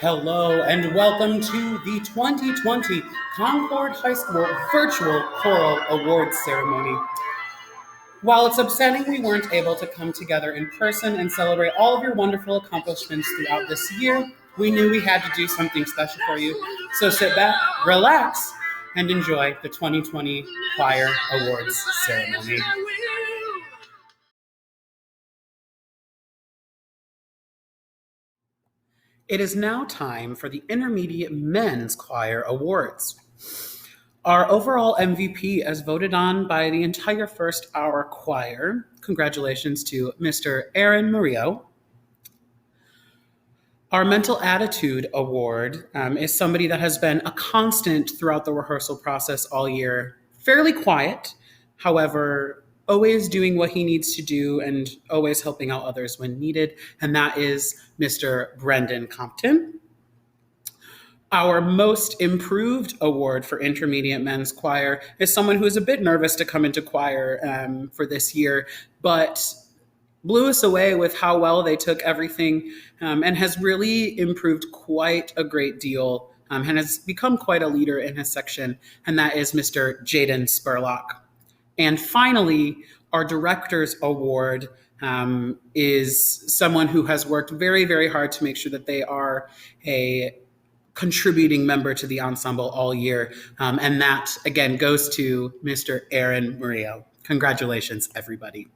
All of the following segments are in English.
Hello and welcome to the 2020 Concord High School Virtual Choral Awards Ceremony. While it's upsetting we weren't able to come together in person and celebrate all of your wonderful accomplishments throughout this year, we knew we had to do something special for you. So sit back, relax, and enjoy the 2020 Choir Awards Ceremony. It is now time for the Intermediate Men's Choir Awards. Our overall MVP, as voted on by the entire first hour choir, congratulations to Mr. Aaron Murillo. Our Mental Attitude Award is somebody that has been a constant throughout the rehearsal process all year. Fairly quiet, however, always doing what he needs to do and always helping out others when needed, and that is Mr. Brendan Compton. Our Most Improved Award for Intermediate Men's Choir is someone who is a bit nervous to come into choir for this year, but blew us away with how well they took everything and has really improved quite a great deal and has become quite a leader in his section, and that is Mr. Jaden Spurlock. And finally, our Director's Award is someone who has worked very, very hard to make sure that they are a contributing member to the ensemble all year. And that, again, goes to Mr. Aaron Murillo. Congratulations, everybody.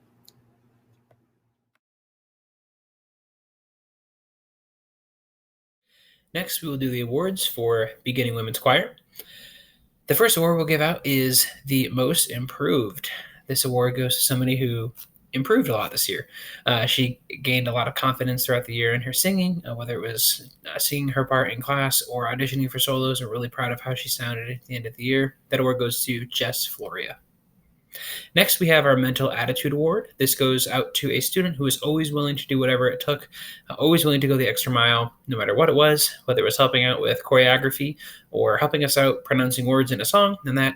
Next, we will do the awards for Beginning Women's Choir. The first award we'll give out is the Most Improved. This award goes to somebody who improved a lot this year. She gained a lot of confidence throughout the year in her singing, whether it was singing her part in class or auditioning for solos. We're really proud of how she sounded at the end of the year. That award goes to Jess Floria. Next, we have our Mental Attitude Award. This goes out to a student who was always willing to do whatever it took, always willing to go the extra mile, no matter what it was, whether it was helping out with choreography or helping us out pronouncing words in a song. And that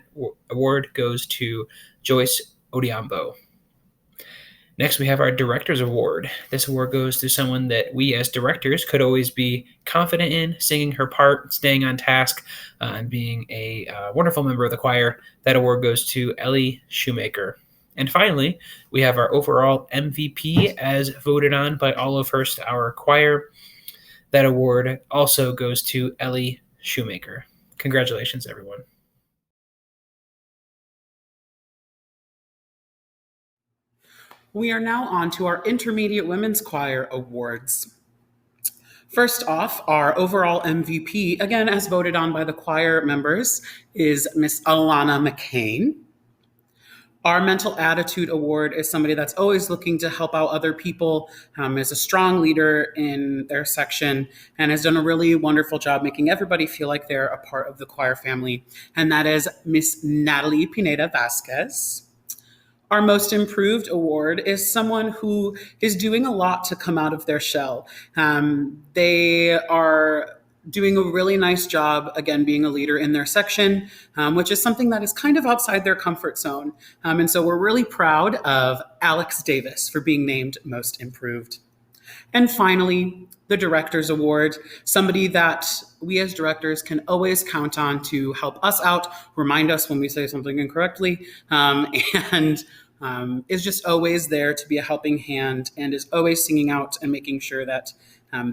award goes to Joyce Odiambo. Next, we have our Director's Award. This award goes to someone that we as directors could always be confident in, singing her part, staying on task, and being a wonderful member of the choir. That award goes to Ellie Shoemaker. And finally, we have our overall MVP as voted on by all of first hour choir. That award also goes to Ellie Shoemaker. Congratulations, everyone. We are now on to our Intermediate Women's Choir Awards. First off, our overall MVP, again as voted on by the choir members, is Miss Alana McCain. Our Mental Attitude Award is somebody that's always looking to help out other people, is a strong leader in their section, and has done a really wonderful job making everybody feel like they're a part of the choir family, and that is Miss Natalie Pineda Vasquez. Our Most Improved Award is someone who is doing a lot to come out of their shell. They are doing a really nice job, again, being a leader in their section, which is something that is kind of outside their comfort zone. And so we're really proud of Alex Davis for being named Most Improved. And finally, the Director's Award, somebody that we as directors can always count on to help us out, remind us when we say something incorrectly, and is just always there to be a helping hand and is always singing out and making sure that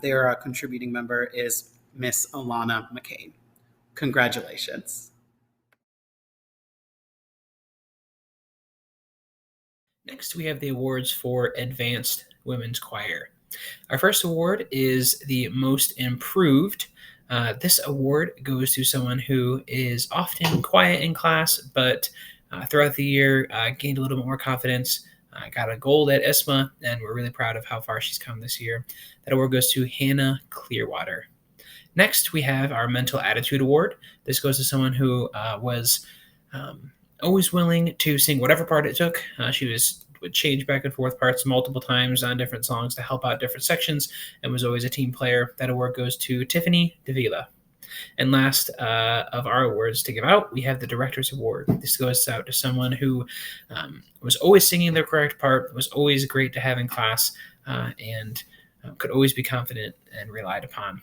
they are a contributing member, is Miss Alana McCain. Congratulations. Next, we have the awards for Advanced Women's Choir. Our first award is the Most Improved. This award goes to someone who is often quiet in class, but throughout the year gained a little bit more confidence, got a gold at ISMA, and we're really proud of how far she's come this year. That award goes to Hannah Clearwater. Next, we have our Mental Attitude Award. This goes to someone who was always willing to sing whatever part it took. She would change back and forth parts multiple times on different songs to help out different sections and was always a team player. That award goes to Tiffany Davila. And last of our awards to give out, we have the Director's Award. This goes out to someone who was always singing their correct part, was always great to have in class, and could always be confident and relied upon.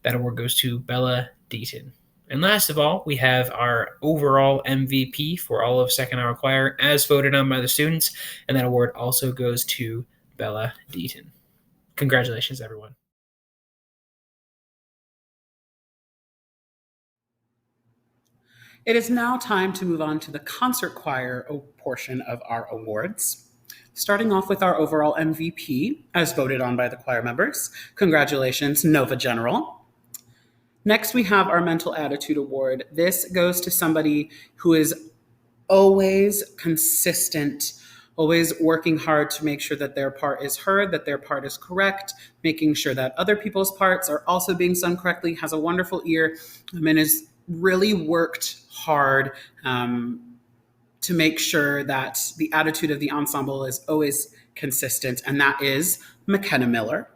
That award goes to Bella Deaton. And last of all, we have our overall MVP for all of second hour choir as voted on by the students, and that award also goes to Bella Deaton. Congratulations, everyone. It is now time to move on to the concert choir portion of our awards. Starting off with our overall MVP, as voted on by the choir members. Congratulations, Nova General. Next, we have our Mental Attitude Award. This goes to somebody who is always consistent, always working hard to make sure that their part is heard, that their part is correct, making sure that other people's parts are also being sung correctly, has a wonderful ear, and has really worked hard to make sure that the attitude of the ensemble is always consistent, and that is McKenna Miller.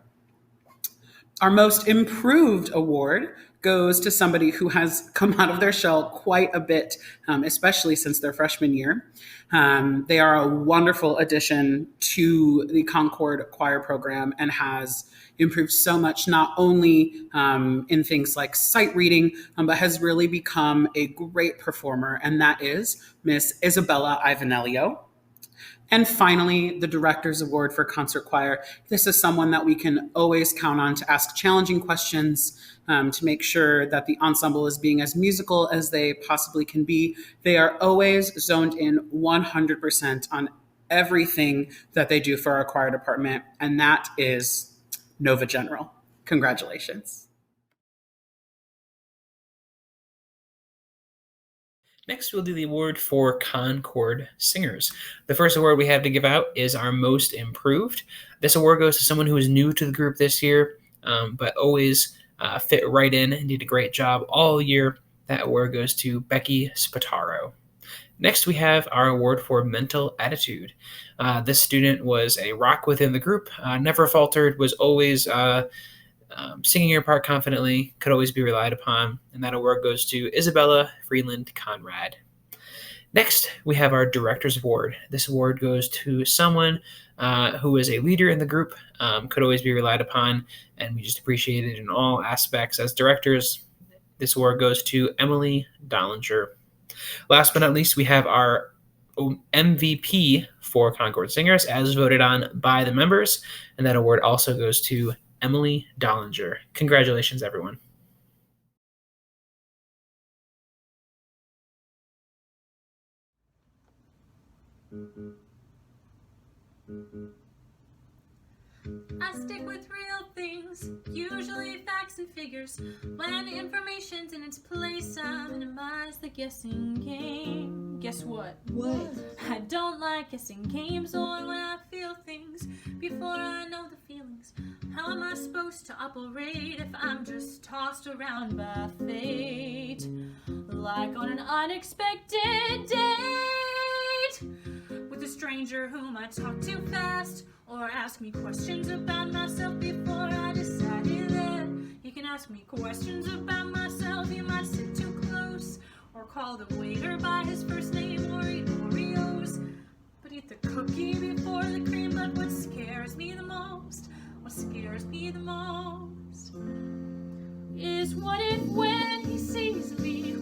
Our Most Improved Award goes to somebody who has come out of their shell quite a bit, especially since their freshman year. They are a wonderful addition to the Concord Choir program and has improved so much, not only in things like sight reading, but has really become a great performer, and that is Miss Isabella Ivanelio. And finally, the Director's Award for Concert Choir. This is someone that we can always count on to ask challenging questions, to make sure that the ensemble is being as musical as they possibly can be. They are always zoned in 100% on everything that they do for our choir department, and that is Nova General. Congratulations. Next, we'll do the award for Concord Singers. The first award we have to give out is our Most Improved. This award goes to someone who is new to the group this year, but always fit right in and did a great job all year. That award goes to Becky Spataro. Next, we have our award for Mental Attitude. This student was a rock within the group, never faltered, was always singing your part confidently, could always be relied upon, and that award goes to Isabella Freeland Conrad. Next, we have our Director's Award. This award goes to someone who is a leader in the group, could always be relied upon, and we just appreciate it in all aspects as directors. This award goes to Emily Dollinger. Last but not least, we have our MVP for Concord Singers as voted on by the members, and that award also goes to Emily Dollinger. Congratulations, everyone. I stick with real things, usually facts and figures. When the information's in its place, I minimize the guessing game. Guess what? What? I don't like guessing games or when I feel things before I know the feelings. How am I supposed to operate if I'm just tossed around by fate? Like on an unexpected date with a stranger whom I talk too fast, or ask me questions about myself before I decided that. You can ask me questions about myself, you might sit too close, or call the waiter by his first name, or eat Oreos, but eat the cookie before the cream. But what scares me the most, is what if when he sees me,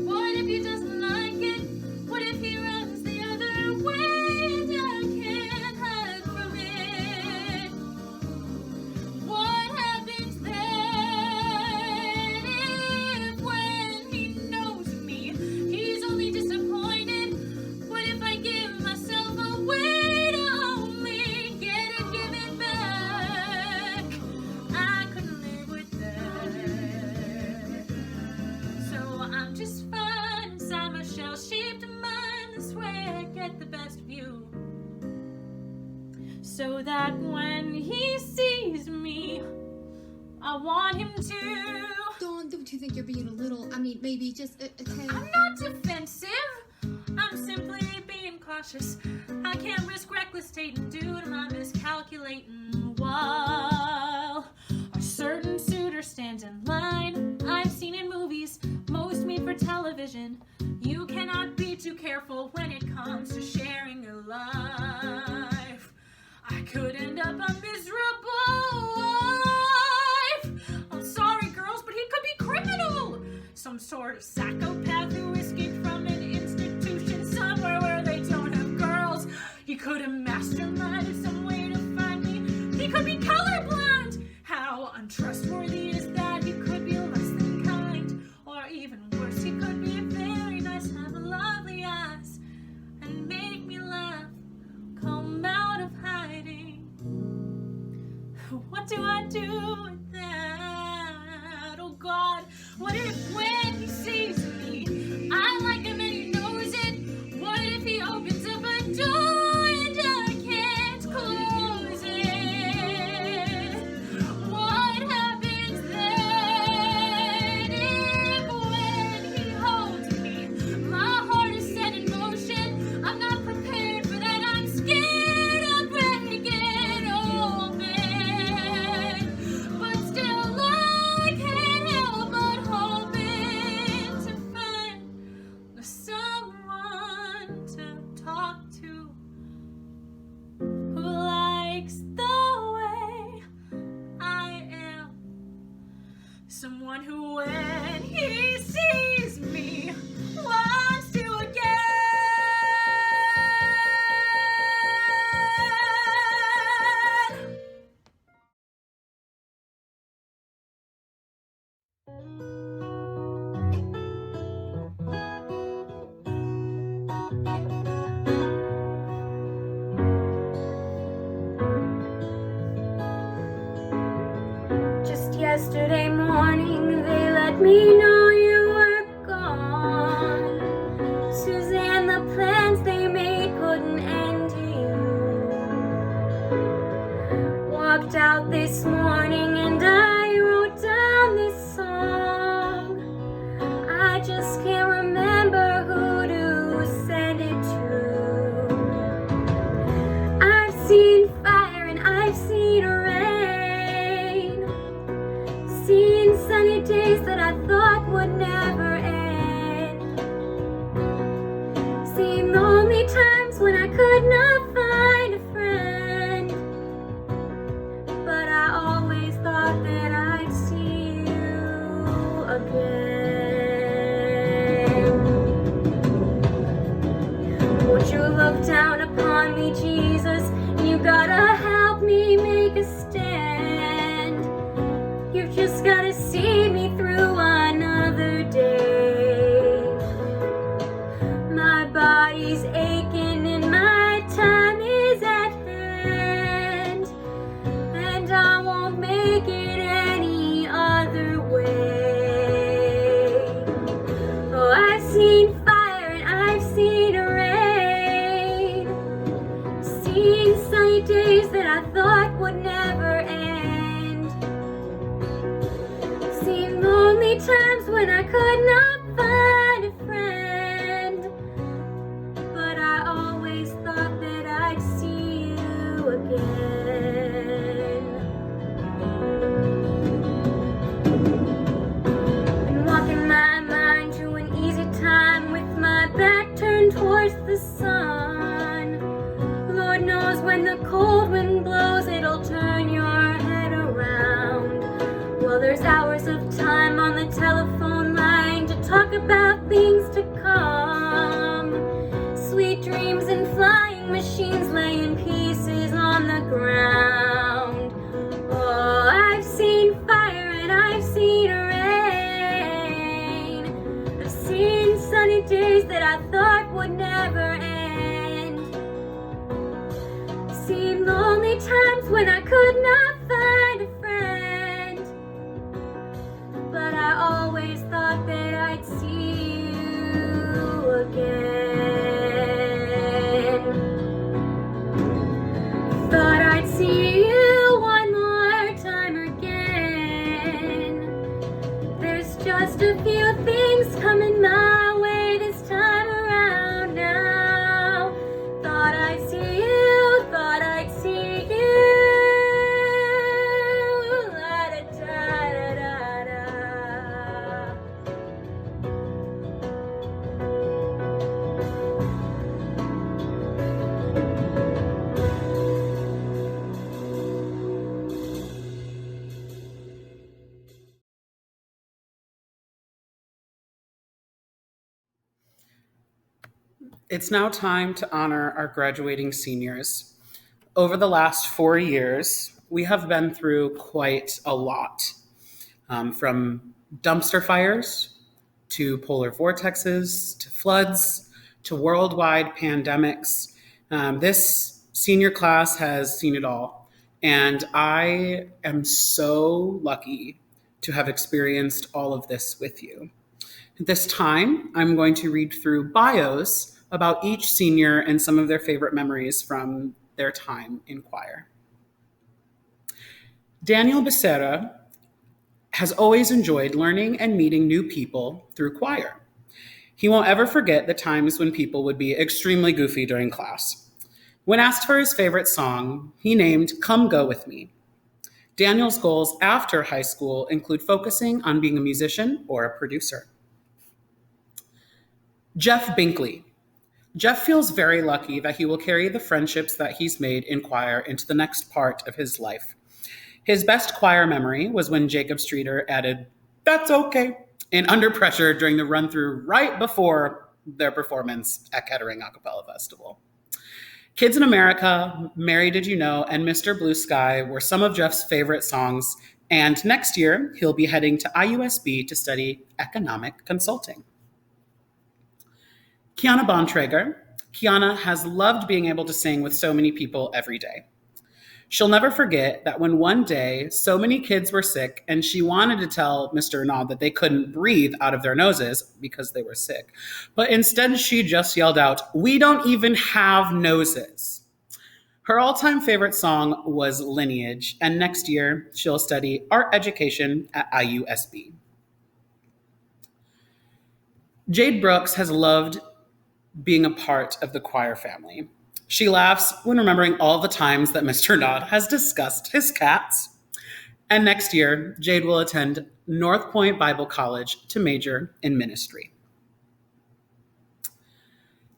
what if he doesn't like it, what if he runs the other way and I can't hide from it? What happens then if when he knows me, he's only disappointed? What if I give myself away to only get it given back? I couldn't live with that. So I'm just fine inside my shell-shaped mind. This way I get the best view, so that when he sees me, I want him to. Dawn, don't you think you're being a little, maybe just a tad? I'm not defensive, I'm simply being cautious. I can't risk reckless dating due to my miscalculating. While a certain suitor stands in line, I've seen in movies, most made for television. You cannot be too careful when it comes to sharing your life. I could end up a miserable wife. I'm sorry, girls, but psychopath who escaped from an institution somewhere where they don't have girls. He could have masterminded some way to find me. He could be colorblind. How untrustworthy is that? He could be less than kind. Or even worse, he could be very nice and have lovely eyes and make me laugh, come out of hiding. What do I do with that? Oh God, what if when he sees me, I like him and he knows it? What if he opens up a door and I can't close it? What happens then if when he holds me, my heart is set in motion? I'm not prepared for that, I'm scared of breaking open. But still I can't help but hoping to find someone to talk to who likes the way I am. Someone who, when he sees me, wants to again. Just yesterday morning, they let me know you were gone. Suzanne, the plans they made put an end to you. Walked out this morning and I wrote down this song. I just can't remember who to send it to. I've seen fire and I've seen rain, seen sunny days that I thought would never end, seen lonely times when I could not find a friend, but I always thought that I'd see you again. Won't you look down upon me, Jesus? You gotta help me make a stand. You've just gotta see me through another day. My body's aching and my time is at hand, and I won't make it any other way. Oh, I've seen fire and I've seen rain, seen sunny days that I thought would never end, seen lonely times when I could not find a friend, but I always thought that I'd see you again. Been walking my mind to an easy time with my back turned towards the sun. Lord knows when the cold wind blows, it'll turn your head around. Well, there's hours of time on the telephone line to talk about things to come. Sweet dreams and flying machines laying pieces on the ground. Oh, I've seen fire and I've seen rain. I've seen sunny days that I thought would never end, seen lonely times when I could not find a friend, but I always thought that I'd see you again. Thought I'd see you one more time again. There's just a few things coming my way this time around now. Thought I'd see you, thought I'd see you. It's now time to honor our graduating seniors. Over the last 4 years, we have been through quite a lot, from dumpster fires to polar vortexes to floods to worldwide pandemics. This senior class has seen it all, and I am so lucky to have experienced all of this with you. At this time, I'm going to read through bios about each senior and some of their favorite memories from their time in choir. Daniel Becerra has always enjoyed learning and meeting new people through choir. He won't ever forget the times when people would be extremely goofy during class. When asked for his favorite song, he named Come Go With Me. Daniel's goals after high school include focusing on being a musician or a producer. Jeff Binkley. Jeff feels very lucky that he will carry the friendships that he's made in choir into the next part of his life. His best choir memory was when Jacob Streeter added, "That's okay," in Under Pressure during the run-through right before their performance at Kettering Acapella Festival. Kids in America, Mary Did You Know, and Mr. Blue Sky were some of Jeff's favorite songs, and next year he'll be heading to IUSB to study economic consulting. Kiana Bontrager. Kiana has loved being able to sing with so many people every day. She'll never forget that when one day so many kids were sick and she wanted to tell Mr. Renaud that they couldn't breathe out of their noses because they were sick. But instead she just yelled out, "We don't even have noses." Her all-time favorite song was Lineage, and next year she'll study art education at IUSB. Jade Brooks has loved being a part of the choir family. She laughs when remembering all the times that Mr. Dodd has discussed his cats. And next year, Jade will attend North Point Bible College to major in ministry.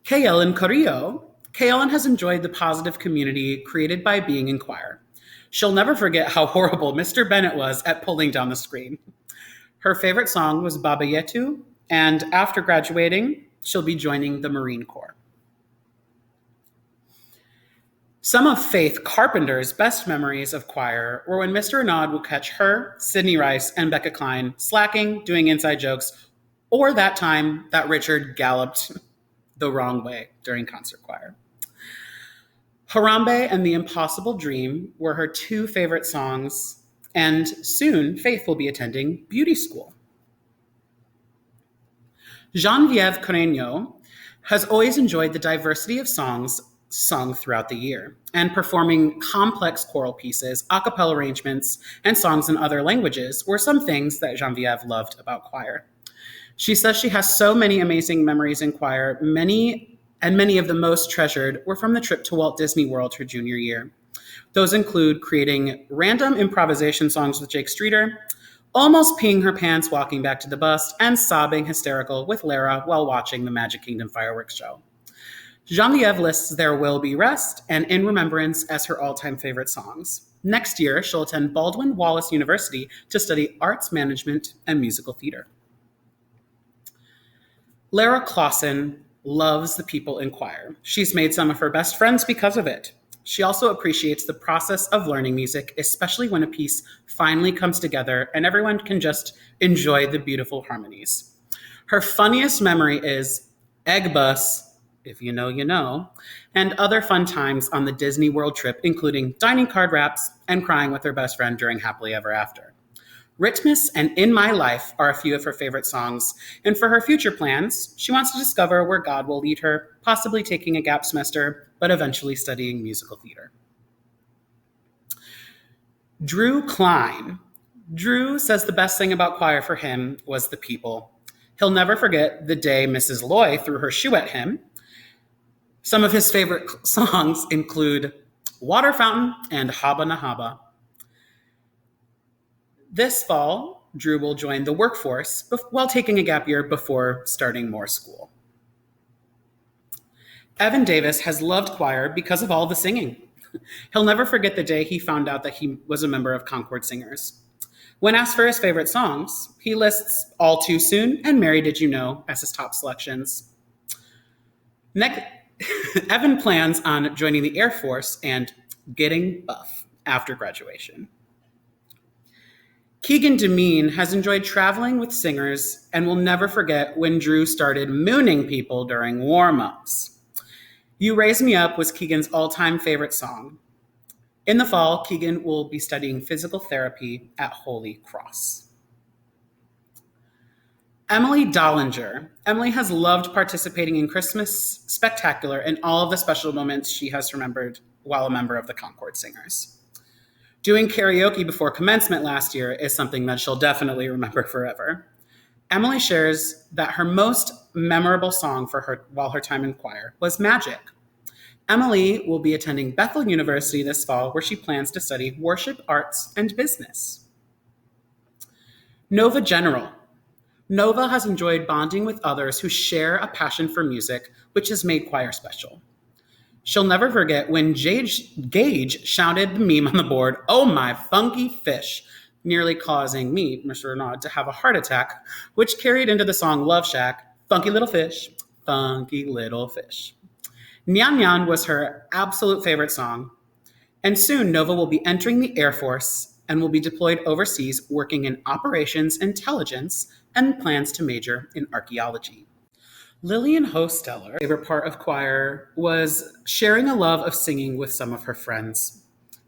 Kaylin Carrillo. Kaylin has enjoyed the positive community created by being in choir. She'll never forget how horrible Mr. Bennett was at pulling down the screen. Her favorite song was Baba Yetu, and after graduating, she'll be joining the Marine Corps. Some of Faith Carpenter's best memories of choir were when Mr. Renaud would catch her, Sydney Rice, and Becca Klein slacking, doing inside jokes, or that time that Richard galloped the wrong way during concert choir. Harambe and the Impossible Dream were her two favorite songs, and soon Faith will be attending beauty school. Genevieve Carreño has always enjoyed the diversity of songs sung throughout the year, and performing complex choral pieces, a cappella arrangements, and songs in other languages were some things that Genevieve loved about choir. She says she has so many amazing memories in choir, many of the most treasured were from the trip to Walt Disney World her junior year. Those include creating random improvisation songs with Jake Streeter, almost peeing her pants walking back to the bus, and sobbing hysterical with Lara while watching the Magic Kingdom fireworks show. Genevieve lists There Will Be Rest and In Remembrance as her all-time favorite songs. Next year, she'll attend Baldwin Wallace University to study arts management and musical theater. Lara Clausen loves the people in choir. She's made some of her best friends because of it. She also appreciates the process of learning music, especially when a piece finally comes together and everyone can just enjoy the beautiful harmonies. Her funniest memory is Egg Bus, if you know, you know, and other fun times on the Disney World trip, including dining card wraps and crying with her best friend during Happily Ever After. Rhythmus and In My Life are a few of her favorite songs, and for her future plans, she wants to discover where God will lead her, possibly taking a gap semester, but eventually studying musical theater. Drew Klein. Drew says the best thing about choir for him was the people. He'll never forget the day Mrs. Loy threw her shoe at him. Some of his favorite songs include Water Fountain and Haba na Haba. This fall, Drew will join the workforce while taking a gap year before starting more school. Evan Davis has loved choir because of all the singing. He'll never forget the day he found out that he was a member of Concord Singers. When asked for his favorite songs, he lists All Too Soon and Mary Did You Know as his top selections. Next, Evan plans on joining the Air Force and getting buff after graduation. Keegan Demeen has enjoyed traveling with singers and will never forget when Drew started mooning people during warm-ups. You Raise Me Up was Keegan's all-time favorite song. In the fall, Keegan will be studying physical therapy at Holy Cross. Emily Dollinger. Emily has loved participating in Christmas Spectacular and all of the special moments she has remembered while a member of the Concord Singers. Doing karaoke before commencement last year is something that she'll definitely remember forever. Emily shares that her most memorable song for her while her time in choir was Magic. Emily will be attending Bethel University this fall, where she plans to study worship, arts, and business. Nova General. Nova has enjoyed bonding with others who share a passion for music, which has made choir special. She'll never forget when Gage shouted the meme on the board, "Oh my funky fish," nearly causing me, Mr. Renaud, to have a heart attack, which carried into the song Love Shack, funky little fish, funky little fish. Nyan Nyan was her absolute favorite song, and soon Nova will be entering the Air Force and will be deployed overseas working in operations intelligence and plans to major in archaeology. Lillian Hosteller, favorite part of choir, was sharing a love of singing with some of her friends.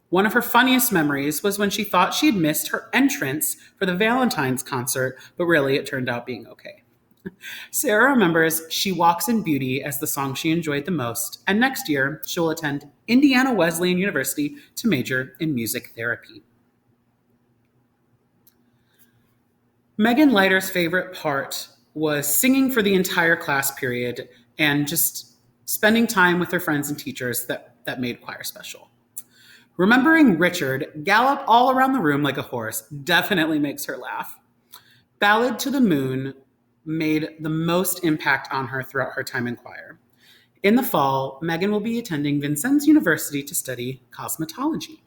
One of her funniest memories was when she thought she'd missed her entrance for the Valentine's concert, but really it turned out being okay. Sarah remembers She Walks in Beauty as the song she enjoyed the most, and next year she will attend Indiana Wesleyan University to major in music therapy. Megan Leiter's favorite part was singing for the entire class period and just spending time with her friends and teachers that made choir special. Remembering Richard gallop all around the room like a horse definitely makes her laugh. Ballad to the Moon made the most impact on her throughout her time in choir. In the fall, Megan will be attending Vincennes University to study cosmetology.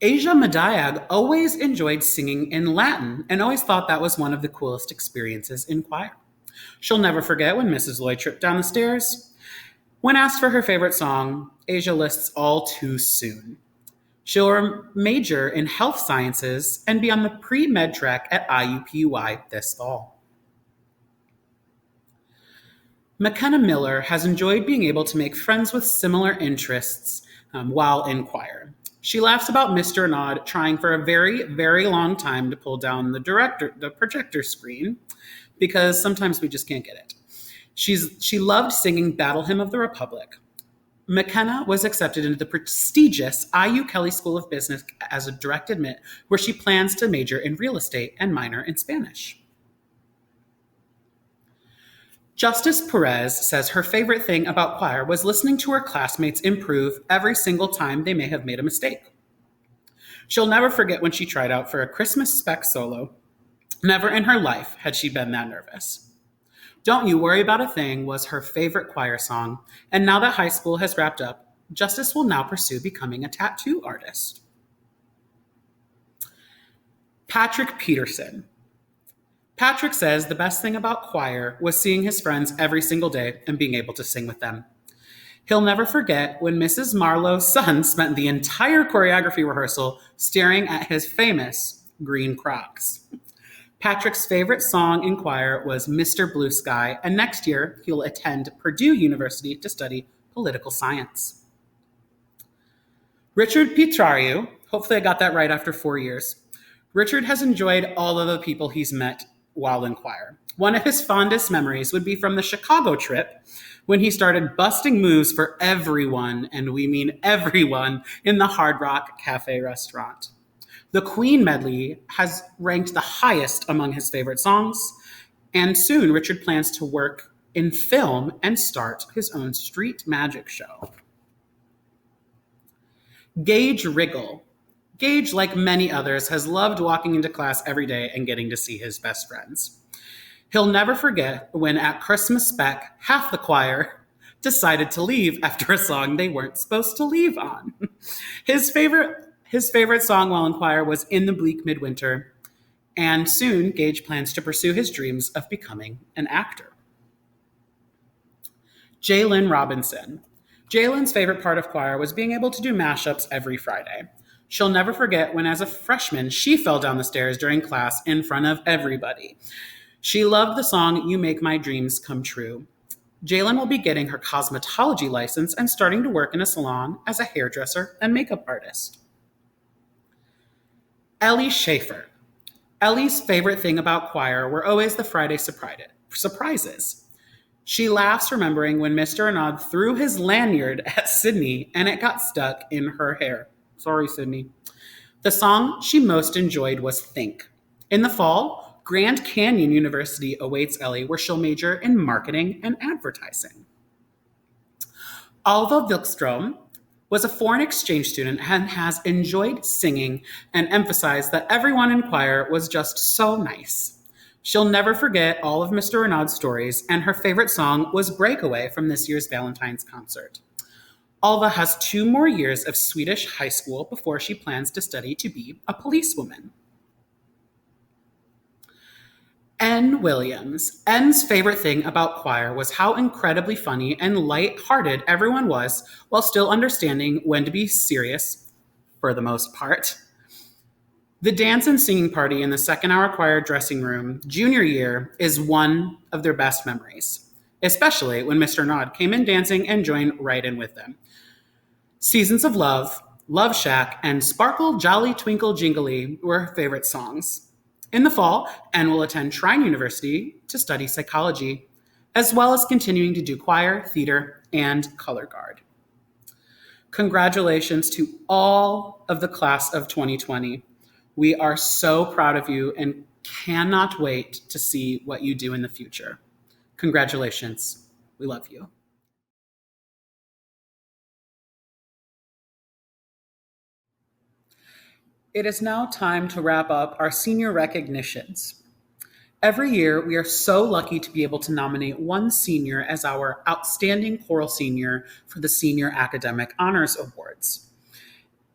Asia Madayag always enjoyed singing in Latin and always thought that was one of the coolest experiences in choir. She'll never forget when Mrs. Lloyd tripped down the stairs. When asked for her favorite song, Asia lists All Too Soon. She'll major in health sciences and be on the pre-med track at IUPUI this fall. McKenna Miller has enjoyed being able to make friends with similar interests while in choir. She laughs about Mr. Nod trying for a very, very long time to pull down the projector screen because sometimes we just can't get it. She loved singing Battle Hymn of the Republic. McKenna was accepted into the prestigious IU Kelley School of Business as a direct admit, where she plans to major in real estate and minor in Spanish. Justice Perez says her favorite thing about choir was listening to her classmates improve every single time they may have made a mistake. She'll never forget when she tried out for a Christmas spec solo. Never in her life had she been that nervous. Don't You Worry About a Thing was her favorite choir song, and now that high school has wrapped up, Justice will now pursue becoming a tattoo artist. Patrick Peterson. Patrick says the best thing about choir was seeing his friends every single day and being able to sing with them. He'll never forget when Mrs. Marlowe's son spent the entire choreography rehearsal staring at his famous green Crocs. Patrick's favorite song in choir was Mr. Blue Sky, and next year he'll attend Purdue University to study political science. Richard Pietrariu, hopefully I got that right after 4 years. Richard has enjoyed all of the people he's met while in choir. One of his fondest memories would be from the Chicago trip when he started busting moves for everyone, and we mean everyone, in the Hard Rock Cafe restaurant. The Queen medley has ranked the highest among his favorite songs, and soon Richard plans to work in film and start his own street magic show. Gage Riggle. Gage, like many others, has loved walking into class every day and getting to see his best friends. He'll never forget when at Christmas spec, half the choir decided to leave after a song they weren't supposed to leave on. His favorite song while in choir was In the Bleak Midwinter, and soon Gage plans to pursue his dreams of becoming an actor. Jalen Robinson. Jalen's favorite part of choir was being able to do mashups every Friday. She'll never forget when, as a freshman, she fell down the stairs during class in front of everybody. She loved the song You Make My Dreams Come True. Jalen will be getting her cosmetology license and starting to work in a salon as a hairdresser and makeup artist. Ellie Schaefer. Ellie's favorite thing about choir were always the Friday surprises. She laughs remembering when Mr. Anand threw his lanyard at Sydney and it got stuck in her hair. Sorry, Sydney. The song she most enjoyed was Think. In the fall, Grand Canyon University awaits Ellie, where she'll major in marketing and advertising. Alva Wilkstrom was a foreign exchange student and has enjoyed singing and emphasized that everyone in choir was just so nice. She'll never forget all of Mr. Renaud's stories, and her favorite song was Breakaway from this year's Valentine's concert. Alva has 2 more years of Swedish high school before she plans to study to be a policewoman. N. Williams. N's favorite thing about choir was how incredibly funny and light-hearted everyone was while still understanding when to be serious, for the most part. The dance and singing party in the second-hour choir dressing room junior year is one of their best memories, especially when Mr. Nod came in dancing and joined right in with them. Seasons of Love, Love Shack, and Sparkle Jolly Twinkle Jingly were her favorite songs. In the fall, Anne will attend Trine University to study psychology, as well as continuing to do choir, theater, and color guard. Congratulations to all of the class of 2020. We are so proud of you and cannot wait to see what you do in the future. Congratulations. We love you. It is now time to wrap up our senior recognitions. Every year, we are so lucky to be able to nominate one senior as our Outstanding Choral Senior for the Senior Academic Honors Awards.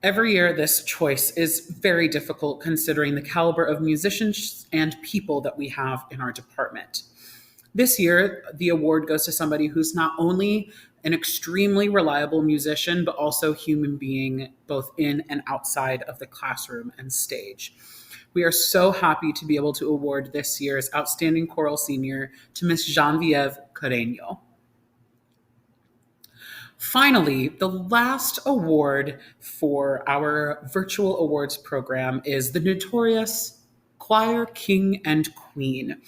Every year, this choice is very difficult considering the caliber of musicians and people that we have in our department. This year, the award goes to somebody who's not only an extremely reliable musician, but also human being, both in and outside of the classroom and stage. We are so happy to be able to award this year's Outstanding Choral Senior to Miss Genevieve Carreño. Finally, the last award for our virtual awards program is the notorious Choir King and Queen.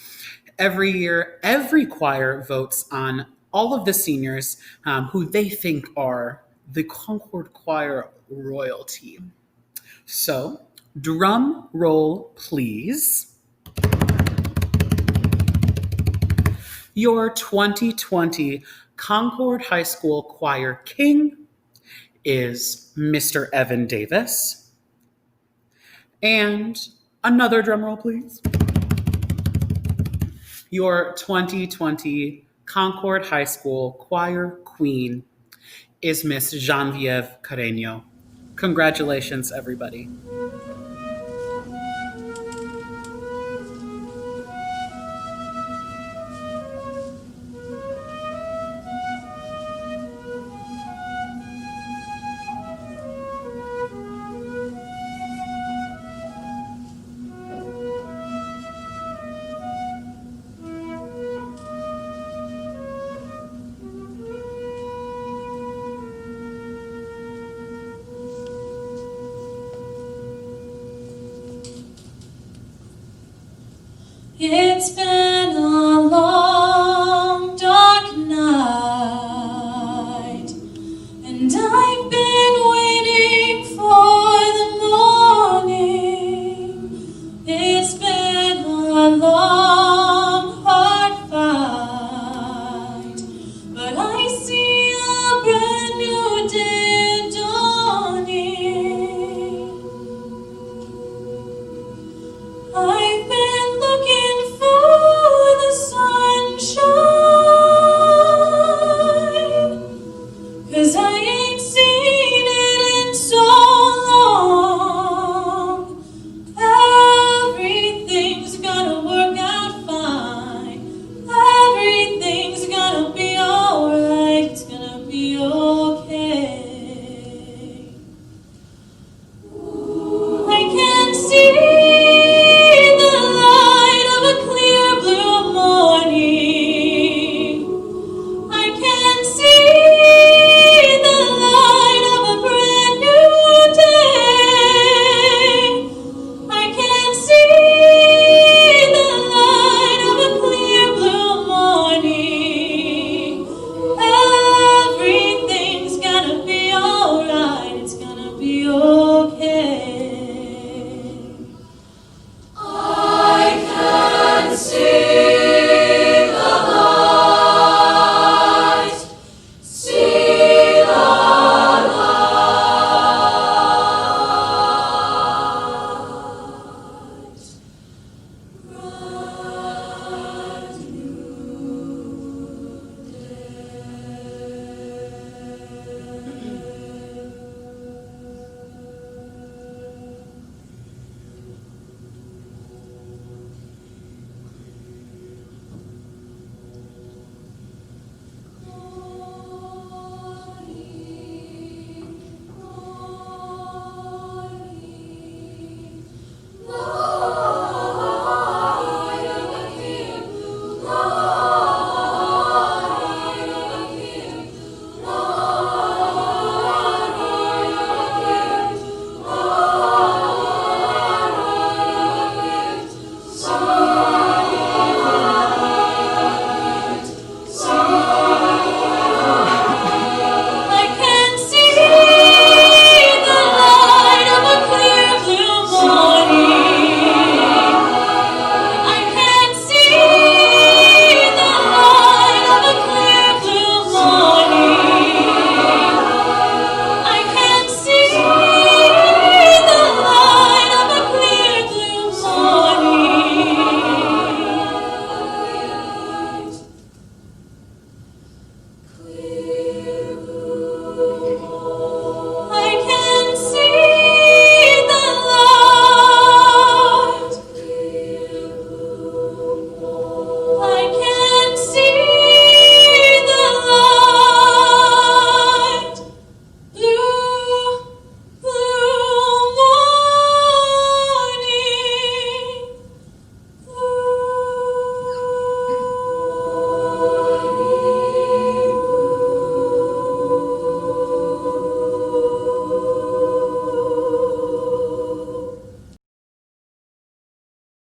Every year, every choir votes on all of the seniors who they think are the Concord Choir royalty. So, drum roll, please. Your 2020 Concord High School Choir King is Mr. Evan Davis. And another drum roll, please. Your 2020 Concord High School Choir Queen is Miss Genevieve Carreño. Congratulations, everybody. It's been a long, dark night, and I've been waiting for the morning. It's been a long, hard fight, but I see a brand new day dawning. I've